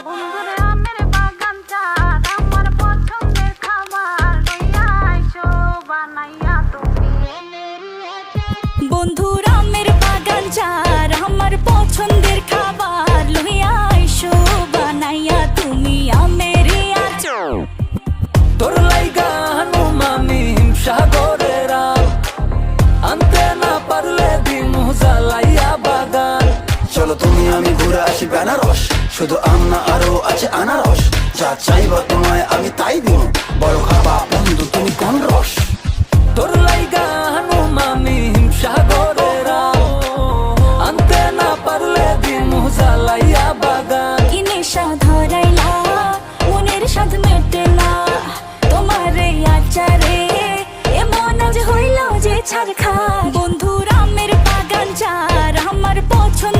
বন্ধুরে আমের বাগানটা আমার পছন্দের খাবার লইয়া আইসো বানাইয়া তুমি। বন্ধুর আমের বাগান চার আমার পছন্দের খাবার লইয়া আইসো বানাইয়া তুমি আমের আচার। তোর লাইগা হানুমামি হিমসাগরের আম, আনতে না পারলে দিমু জ্বালাইয়া বাগান। চলো তুমি আমি ঘুরে আসি বেনারস, শুধু আম না আরো আছে আনারস। যা চাইবা তোমায় আমি তাই দিব, বড় খাবা বন্ধু তুমি কোন রস। তোর লাইগা হানুমামি হিমসাগরের আম, আনতে না পারলে দিমু জ্বালাইয়া বাগান। কি নেশা ধরাইলা মনের স্বাদ মেটে না তোমার এই আচারে, এমন আজ হইল যে ছাড় খা। বন্ধুর আমের বাগান চার আমার পছন্দ